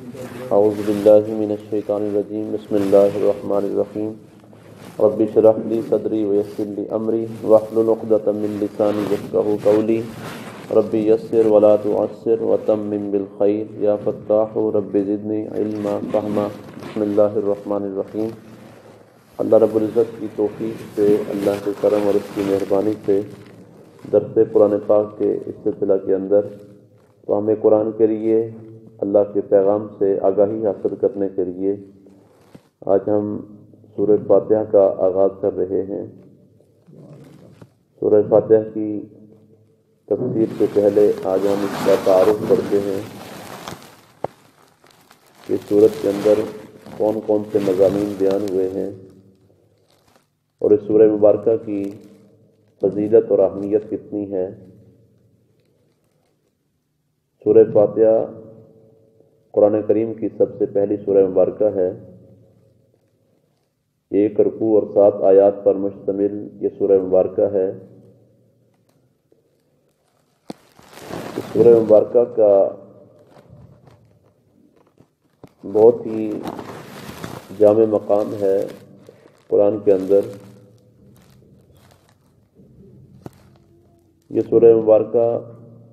اعوذ باللہ من الشیطان الرجیم بسم اللہ الرحمن الرحیم رب اشرح لی صدری ویسر لی امری واحلل عقدۃ من لسانی یفقہوا قولی رب یسر ولا تعسر وتمم بالخیر یا فتاح رب زدنی علما فہما بسم اللہ الرحمن الرحیم۔ اللہ رب العزت کی توفیق سے، اللہ کے کرم اور اس کی مہربانی سے درس قرآن پاک کے اس سلسلہ کے اندر تو ہمیں قرآن کے لیے اللہ کے پیغام سے آگاہی حاصل کرنے کے لیے آج ہم سورہ فاتحہ کا آغاز کر رہے ہیں۔ سورہ فاتحہ کی تفسیر سے پہلے آج ہم اس کا تعارف کرتے ہیں کہ سورت کے اندر کون کون سے مضامین بیان ہوئے ہیں اور اس سورہ مبارکہ کی فضیلت اور اہمیت کتنی ہے۔ سورہ فاتحہ قرآن کریم کی سب سے پہلی سورہ مبارکہ ہے۔ 1 رکوع اور 7 آیات پر مشتمل یہ سورہ مبارکہ ہے۔ اس سورہ مبارکہ کا بہت ہی جامع مقام ہے قرآن کے اندر۔ یہ سورہ مبارکہ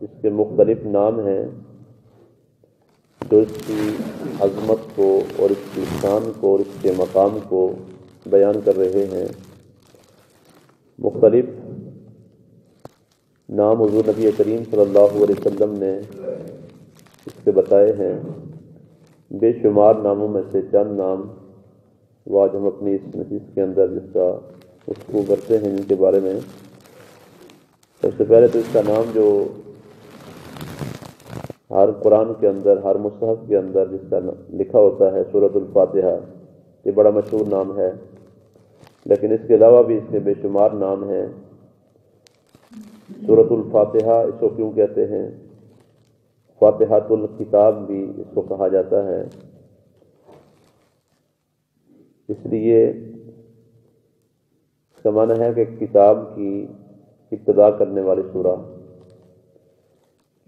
اس کے مختلف نام ہیں جو اس کی عظمت کو اور اس کی شان کو اور اس کے مقام کو بیان کر رہے ہیں۔ مختلف نام حضور نبی کریم صلی اللہ علیہ وسلم نے اس کے بتائے ہیں۔ بے شمار ناموں میں سے چند نام وہ آج ہم اپنی اس نشست کے اندر جس کا گفتگو کرتے ہیں، جن کے بارے میں سب سے پہلے تو اس کا نام جو ہر قرآن کے اندر، ہر مصحف کے اندر جس کا لکھا ہوتا ہے سورۃ الفاتحہ، یہ بڑا مشہور نام ہے، لیکن اس کے علاوہ بھی اس کے بے شمار نام ہیں۔ سورۃ الفاتحہ اس کو کیوں کہتے ہیں؟ فاتحۃ الکتاب بھی اس کو کہا جاتا ہے، اس لیے اس کا معنی ہے کہ کتاب کی ابتدا کرنے والی سورہ،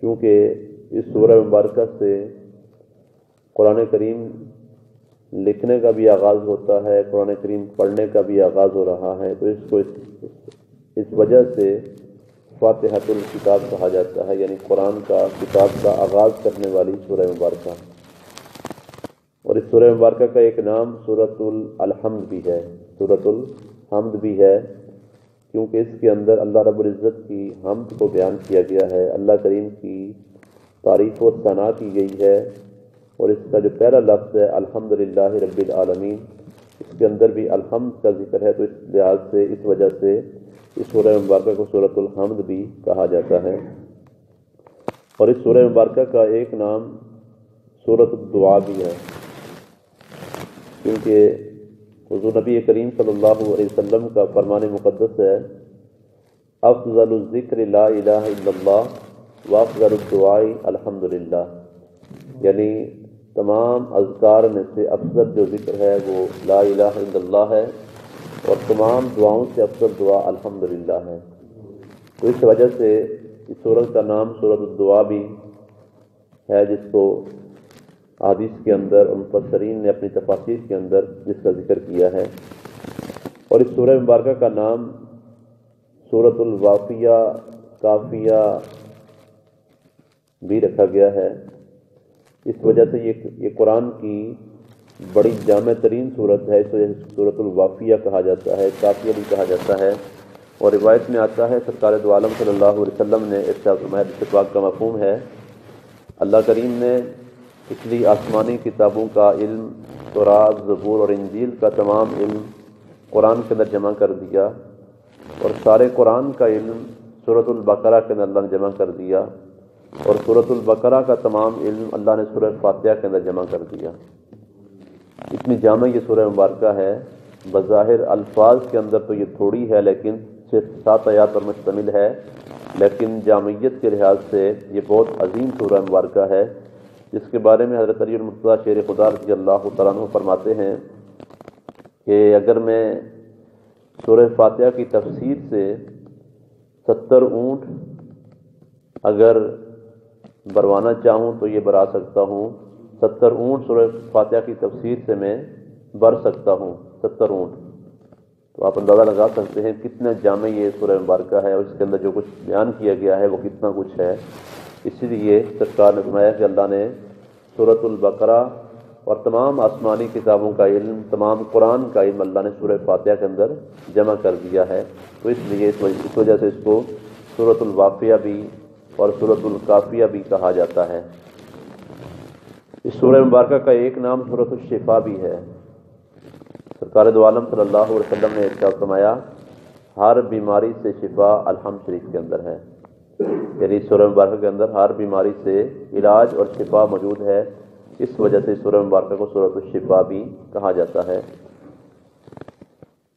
کیونکہ اس سورہ مبارکہ سے قرآن کریم لکھنے کا بھی آغاز ہوتا ہے، قرآن کریم پڑھنے کا بھی آغاز ہو رہا ہے، تو اس کو اس وجہ سے فاتحۃ الکتاب کہا جاتا ہے، یعنی قرآن کا کتاب کا آغاز کرنے والی سورہ مبارکہ۔ اور اس سورہ مبارکہ کا ایک نام سورۃ الحمد بھی ہے، سورۃ الحمد بھی ہے، کیونکہ اس کے اندر اللہ رب العزت کی حمد کو بیان کیا گیا ہے، اللہ کریم کی تعریف و ثنا کی گئی ہے، اور اس کا جو پہلا لفظ ہے الحمدللہ رب العالمین، اس کے اندر بھی الحمد کا ذکر ہے، تو اس لحاظ سے، اس وجہ سے اس سورہ مبارکہ کو سورۃ الحمد بھی کہا جاتا ہے۔ اور اس سورہ مبارکہ کا ایک نام سورۃ الدعا بھی ہے، کیونکہ حضور نبی کریم صلی اللہ علیہ وسلم کا فرمان مقدس ہے، افضل الذکر لا الہ الا اللہ وافضل الدعاء الحمدللہ، یعنی تمام اذکار میں سے افضل جو ذکر ہے وہ لا الہ الا اللہ ہے، اور تمام دعاؤں سے افضل دعا الحمدللہ ہے۔ تو اس وجہ سے اس سورت کا نام سورۃ الدعا بھی ہے، جس کو حدیث کے اندر اور مفسرین نے اپنی تفاسیر کے اندر جس کا ذکر کیا ہے۔ اور اس سورہ مبارکہ کا نام سورۃ الوافیہ، کافیہ بھی رکھا گیا ہے، اس وجہ سے یہ قرآن کی بڑی جامع ترین صورت ہے، اس وجہ سے سورۃ الوافیہ کہا جاتا ہے، کافیہ بھی کہا جاتا ہے۔ اور روایت میں آتا ہے سرکار دو عالم صلی اللہ علیہ وسلم نے ارشاد فرمایا، جس پاک کا مفہوم ہے، اللہ کریم نے پچھلی آسمانی کتابوں کا علم، تورات، زبور اور انجیل کا تمام علم قرآن کے اندر جمع کر دیا، اور سارے قرآن کا علم سورۃ البقرہ کے اندر اللہ نے جمع کر دیا، اور سورۃ البقرہ کا تمام علم اللہ نے سورہ فاتحہ کے اندر جمع کر دیا۔ اتنی جامع یہ سورہ مبارکہ ہے، بظاہر الفاظ کے اندر تو یہ تھوڑی ہے، لیکن صرف 7 آیات پر مشتمل ہے، لیکن جامعیت کے لحاظ سے یہ بہت عظیم سورہ مبارکہ ہے، جس کے بارے میں حضرت علی المرتضیٰ شیر خدا رضی اللہ تعالیٰ عنہ فرماتے ہیں کہ اگر میں سورہ فاتحہ کی تفسیر سے 70 اونٹ اگر بروانا چاہوں تو یہ برا سکتا ہوں، 70 اونٹ سورہ فاتحہ کی تفسیر سے میں بھر سکتا ہوں، 70 اونٹ۔ تو آپ اندازہ لگا سکتے ہیں کتنا جامع یہ سورہ مبارکہ ہے، اور اس کے اندر جو کچھ بیان کیا گیا ہے وہ کتنا کچھ ہے۔ اسی لیے سرکار نے فرمایا کہ اللہ نے سورۃ البقرہ اور تمام آسمانی کتابوں کا علم، تمام قرآن کا علم اللہ نے سورہ فاتحہ کے اندر جمع کر دیا ہے۔ تو اس لیے اس وجہ سے اس کو سورۃ الواقعہ بھی اور سورۃ الکافیہ بھی کہا جاتا ہے۔ اس سورہ مبارکہ کا ایک نام سورۃ الشفا بھی ہے۔ سرکار دو عالم صلی اللہ علیہ وسلم نے ارشاد فرمایا ہر بیماری سے شفا الحمد شریف کے اندر ہے، یعنی سورہ مبارکہ کے اندر ہر بیماری سے علاج اور شفا موجود ہے۔ اس وجہ سے سورہ مبارکہ کو سورۃ الشفا بھی کہا جاتا ہے۔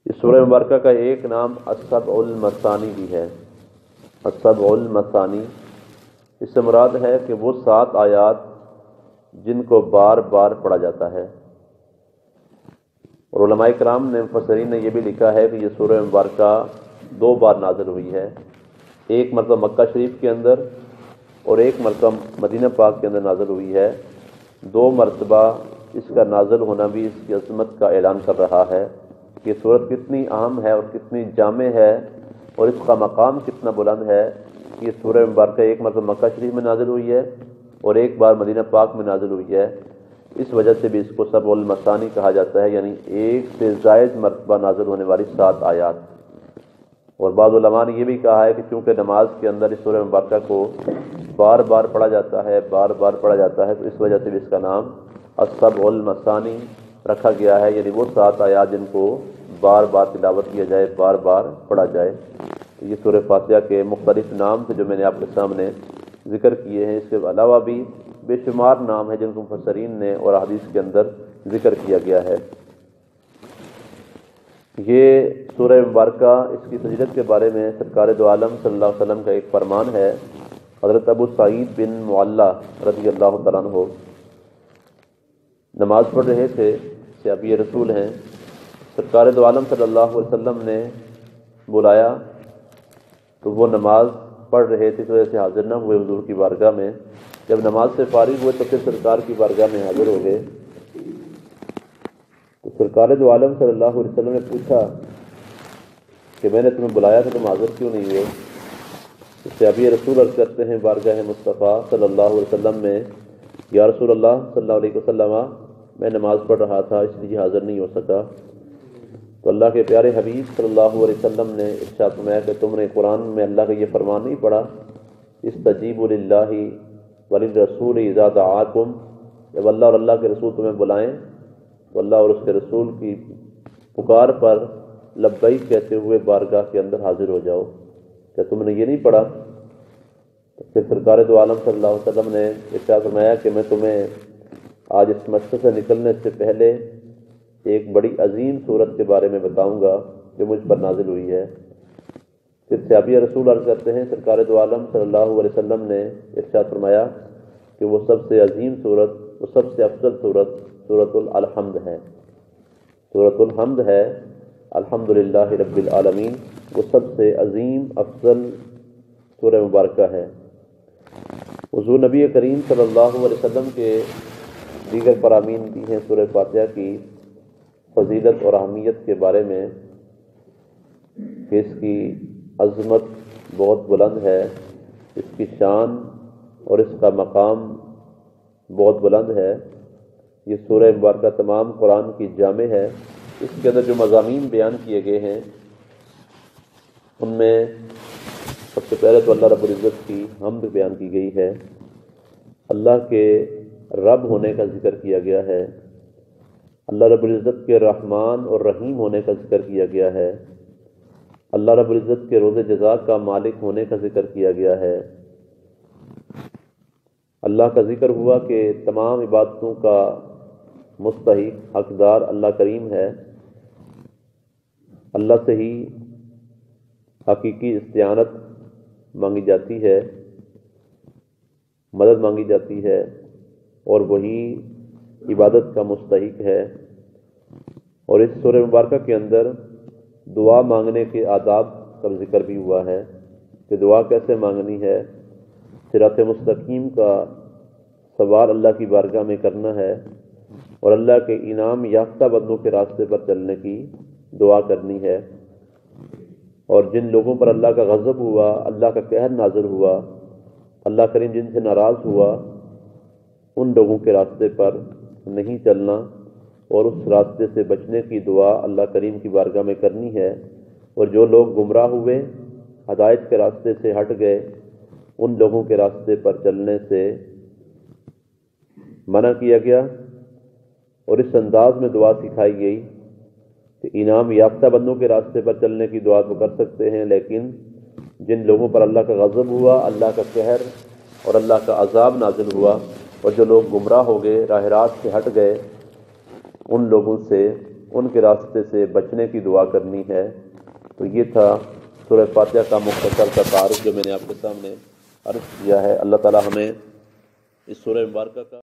اس سورہ مبارکہ کا ایک نام السبع المثانی بھی ہے۔ السبع المثانی اس سے مراد ہے کہ وہ 7 آیات جن کو بار بار پڑھا جاتا ہے۔ اور علماء کرام نے، مفسرین نے یہ بھی لکھا ہے کہ یہ سورہ مبارکہ 2 بار نازل ہوئی ہے، ایک مرتبہ مکہ شریف کے اندر اور ایک مرتبہ مدینہ پاک کے اندر نازل ہوئی ہے۔ 2 مرتبہ اس کا نازل ہونا بھی اس کی عظمت کا اعلان کر رہا ہے کہ سورت کتنی اہم ہے اور کتنی جامع ہے، اور اس کا مقام کتنا بلند ہے کہ یہ سورہ مبارکہ ایک مرتبہ مکہ شریف میں نازل ہوئی ہے اور ایک بار مدینہ پاک میں نازل ہوئی ہے۔ اس وجہ سے بھی اس کو سبع المثانی کہا جاتا ہے، یعنی ایک سے زائد مرتبہ نازل ہونے والی 7 آیات۔ اور بعض علماء نے یہ بھی کہا ہے کہ چونکہ نماز کے اندر اس سورہ مبارکہ کو بار بار پڑھا جاتا ہے، بار بار پڑھا جاتا ہے، تو اس وجہ سے بھی اس کا نام السبع المثانی رکھا گیا ہے، یعنی وہ 7 آیات جن کو بار بار تلاوت کیا جائے، بار بار پڑھا جائے۔ یہ سورہ فاتحہ کے مختلف نام تھے جو میں نے آپ کے سامنے ذکر کیے ہیں۔ اس کے علاوہ بھی بے شمار نام ہیں جن کو مفسرین نے اور احادیث کے اندر ذکر کیا گیا ہے۔ یہ سورہ مبارکہ، اس کی فضیلت کے بارے میں سرکار دو عالم صلی اللہ علیہ وسلم کا ایک فرمان ہے۔ حضرت ابو سعید بن معلّہ رضی اللہ تعالیٰ عنہ نماز پڑھ رہے تھے، صحابی رسول ہیں۔ سرکار دو عالم صلی اللہ علیہ وسلم نے بلایا تو وہ نماز پڑھ رہے تھے، اس وجہ سے حاضر نہ ہوئے حضور کی بارگاہ میں۔ جب نماز سے فارغ ہوئے تو پھر سرکار کی بارگاہ میں حاضر ہو گئے۔ تو سرکار دو عالم صلی اللہ علیہ وسلم نے پوچھا کہ میں نے تمہیں بلایا تھا، تم حاضر کیوں نہیں ہوئے؟ اس سے ابھی رسول عرض کرتے ہیں بارگاہ مصطفیٰ صلی اللہ علیہ وسلم میں، یا رسول اللہ صلی اللہ علیہ وسلم، میں نماز پڑھ رہا تھا اس لیے حاضر نہیں ہو سکا۔ تو اللہ کے پیارے حبیب صلی اللہ علیہ وسلم نے ارشاد فرمایا کہ تم نے قرآن میں اللہ کا یہ فرمان نہیں پڑھا، استجیبوا للہ وللرسول اذا دعاکم، جب اللہ اور اللہ کے رسول تمہیں بلائیں تو اللہ اور اس کے رسول کی پکار پر لبیک کہتے ہوئے بارگاہ کے اندر حاضر ہو جاؤ۔ کیا تم نے یہ نہیں پڑھا؟ تو پھر سرکار دو عالم صلی اللہ علیہ وسلم نے ارشاد فرمایا کہ میں تمہیں آج اس مسجد سے نکلنے سے پہلے ایک بڑی عظیم صورت کے بارے میں بتاؤں گا جو مجھ پر نازل ہوئی ہے۔ پھر صحابی رسول عرض کرتے ہیں سرکار دو عالم صلی اللہ علیہ وسلم نے ارشاد فرمایا کہ وہ سب سے عظیم صورت، وہ سب سے افضل صورت سورۃ الحمد ہے۔ سورۃ الحمد ہے، الحمدللہ رب العالمین، وہ سب سے عظیم افضل سورہ مبارکہ ہے۔ حضور نبی کریم صلی اللہ علیہ وسلم کے دیگر فرامین بھی ہیں سورہ فاتحہ کی فضیلت اور اہمیت کے بارے میں کہ اس کی عظمت بہت بلند ہے، اس کی شان اور اس کا مقام بہت بلند ہے۔ یہ سورہ مبارکہ تمام قرآن کی جامع ہے۔ اس کے اندر جو مضامین بیان کیے گئے ہیں ان میں سب سے پہلے تو اللہ رب العزت کی حمد بیان کی گئی ہے، اللہ کے رب ہونے کا ذکر کیا گیا ہے، اللہ رب العزت کے رحمان اور رحیم ہونے کا ذکر کیا گیا ہے، اللہ رب العزت کے روز جزا کا مالک ہونے کا ذکر کیا گیا ہے۔ اللہ کا ذکر ہوا کہ تمام عبادتوں کا مستحق حقدار اللہ کریم ہے، اللہ سے ہی حقیقی استعانت مانگی جاتی ہے، مدد مانگی جاتی ہے، اور وہی عبادت کا مستحق ہے۔ اور اس سورہ مبارکہ کے اندر دعا مانگنے کے آداب کا ذکر بھی ہوا ہے کہ دعا کیسے مانگنی ہے، صراط مستقیم کا سوال اللہ کی بارگاہ میں کرنا ہے اور اللہ کے انعام یافتہ بندوں کے راستے پر چلنے کی دعا کرنی ہے، اور جن لوگوں پر اللہ کا غضب ہوا، اللہ کا قہر نازل ہوا، اللہ کریم جن سے ناراض ہوا، ان لوگوں کے راستے پر نہیں چلنا اور اس راستے سے بچنے کی دعا اللہ کریم کی بارگاہ میں کرنی ہے۔ اور جو لوگ گمراہ ہوئے، ہدایت کے راستے سے ہٹ گئے، ان لوگوں کے راستے پر چلنے سے منع کیا گیا، اور اس انداز میں دعا سکھائی گئی کہ انعام یافتہ بندوں کے راستے پر چلنے کی دعا تو کر سکتے ہیں، لیکن جن لوگوں پر اللہ کا غضب ہوا، اللہ کا قہر اور اللہ کا عذاب نازل ہوا، اور جو لوگ گمراہ ہو گئے، راہ راست سے ہٹ گئے، ان لوگوں سے، ان کے راستے سے بچنے کی دعا کرنی ہے۔ تو یہ تھا سورہ فاتحہ کا مختصر کا تعارف جو میں نے آپ کے سامنے عرض کیا ہے۔ اللہ تعالی ہمیں اس سورہ مبارکہ کا